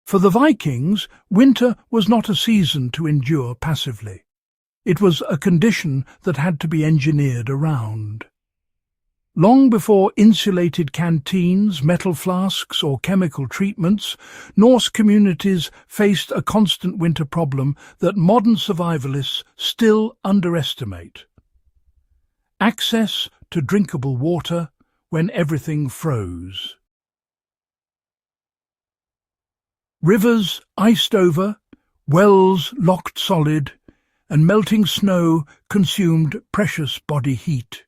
For the Vikings, winter was not a season to endure passively. It was a condition that had to be engineered around. Long before insulated canteens, metal flasks, or chemical treatments, Norse communities faced a constant winter problem that modern survivalists still underestimate: access to drinkable water when everything froze. Rivers iced over, wells locked solid, and melting snow consumed precious body heat.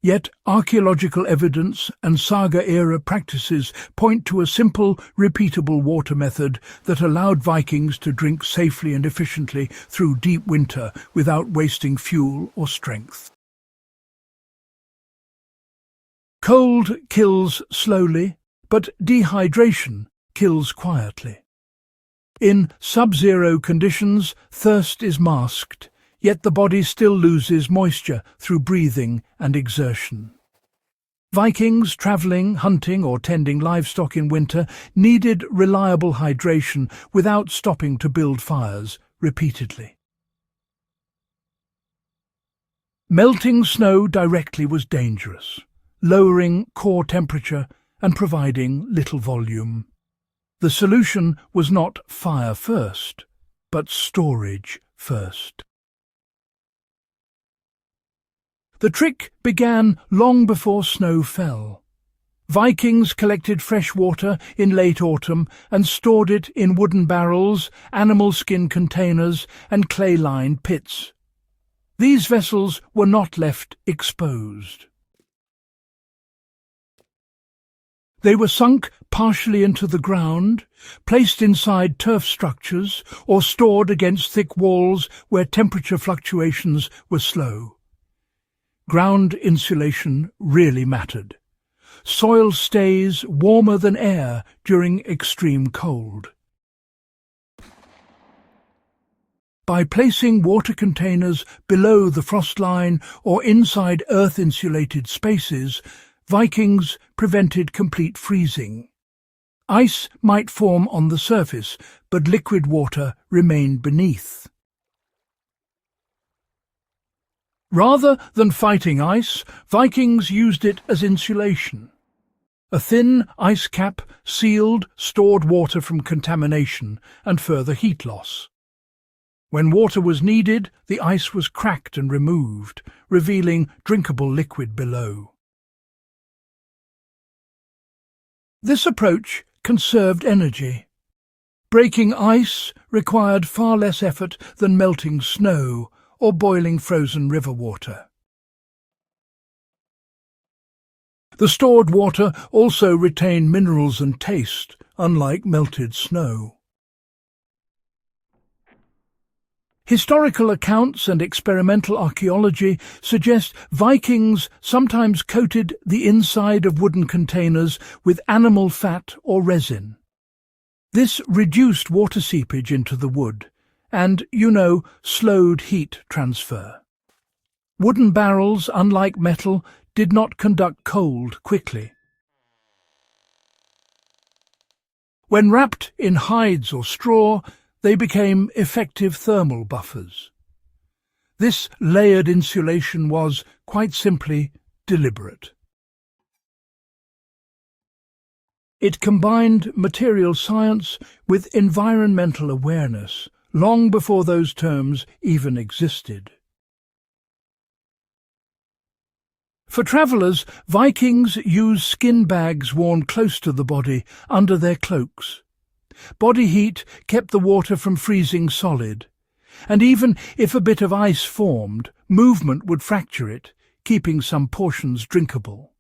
Yet archaeological evidence and saga-era practices point to a simple, repeatable water method that allowed Vikings to drink safely and efficiently through deep winter without wasting fuel or strength. Cold kills slowly, but dehydration kills quietly. In sub-zero conditions, thirst is masked, yet the body still loses moisture through breathing and exertion. Vikings travelling, hunting or tending livestock in winter needed reliable hydration without stopping to build fires repeatedly. Melting snow directly was dangerous, lowering core temperature and providing little volume. The solution was not fire first, but storage first. The trick began long before snow fell. Vikings collected fresh water in late autumn and stored it in wooden barrels, animal skin containers, and clay-lined pits. These vessels were not left exposed. They were sunk partially into the ground, placed inside turf structures, or stored against thick walls where temperature fluctuations were slow. Ground insulation really mattered. Soil stays warmer than air during extreme cold. By placing water containers below the frost line or inside earth-insulated spaces, Vikings prevented complete freezing. Ice might form on the surface, but liquid water remained beneath. Rather than fighting ice, Vikings used it as insulation. A thin ice cap sealed stored water from contamination and further heat loss. When water was needed, the ice was cracked and removed, revealing drinkable liquid below. This approach conserved energy. Breaking ice required far less effort than melting snow or boiling frozen river water. The stored water also retained minerals and taste, unlike melted snow. Historical accounts and experimental archaeology suggest Vikings sometimes coated the inside of wooden containers with animal fat or resin. This reduced water seepage into the wood and, slowed heat transfer. Wooden barrels, unlike metal, did not conduct cold quickly. When wrapped in hides or straw, they became effective thermal buffers. This layered insulation was, quite simply, deliberate. It combined material science with environmental awareness, long before those terms even existed. For travellers, Vikings used skin bags worn close to the body under their cloaks. Body heat kept the water from freezing solid, and even if a bit of ice formed, movement would fracture it, keeping some portions drinkable.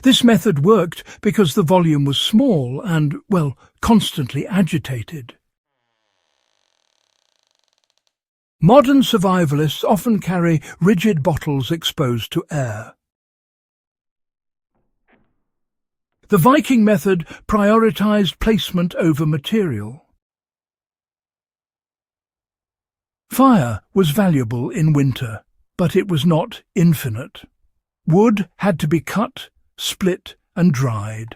This method worked because the volume was small and, constantly agitated. Modern survivalists often carry rigid bottles exposed to air. The Viking method prioritized placement over material. Fire was valuable in winter, but it was not infinite. Wood had to be cut, split and dried.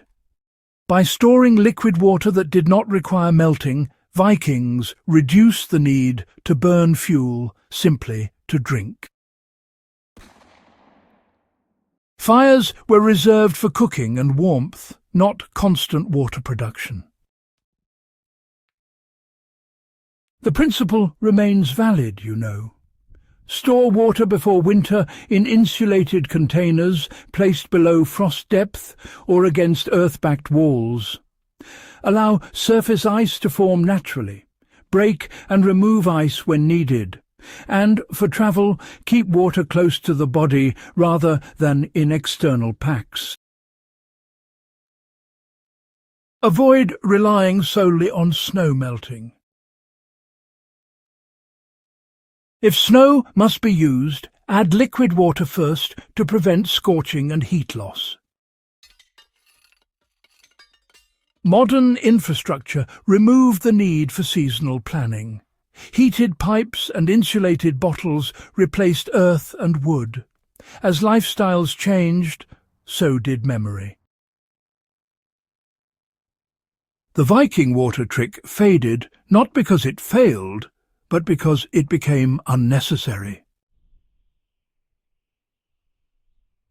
By storing liquid water that did not require melting, Vikings reduced the need to burn fuel simply to drink. Fires were reserved for cooking and warmth, not constant water production. The principle remains valid, you know. Store water before winter in insulated containers placed below frost depth or against earth-backed walls. Allow surface ice to form naturally. Break and remove ice when needed. And, for travel, keep water close to the body rather than in external packs. Avoid relying solely on snow melting. If snow must be used, add liquid water first to prevent scorching and heat loss. Modern infrastructure removed the need for seasonal planning. Heated pipes and insulated bottles replaced earth and wood. As lifestyles changed, so did memory. The Viking water trick faded not because it failed, but because it became unnecessary.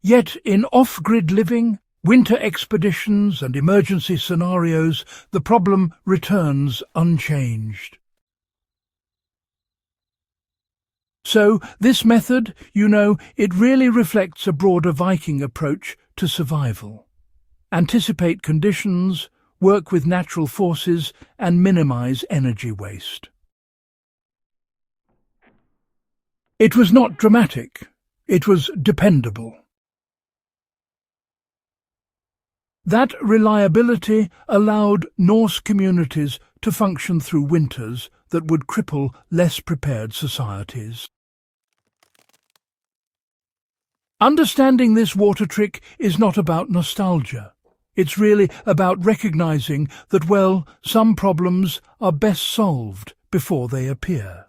Yet in off-grid living, winter expeditions and emergency scenarios, the problem returns unchanged. So this method, it really reflects a broader Viking approach to survival. Anticipate conditions, work with natural forces, and minimize energy waste. It was not dramatic, it was dependable. That reliability allowed Norse communities to function through winters that would cripple less prepared societies. Understanding this water trick is not about nostalgia. It's really about recognizing that, some problems are best solved before they appear.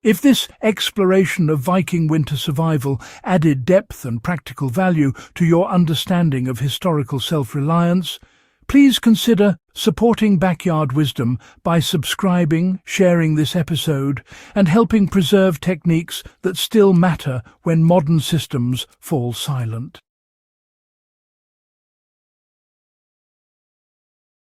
If this exploration of Viking winter survival added depth and practical value to your understanding of historical self-reliance, please consider supporting Backyard Wisdom by subscribing, sharing this episode, and helping preserve techniques that still matter when modern systems fall silent.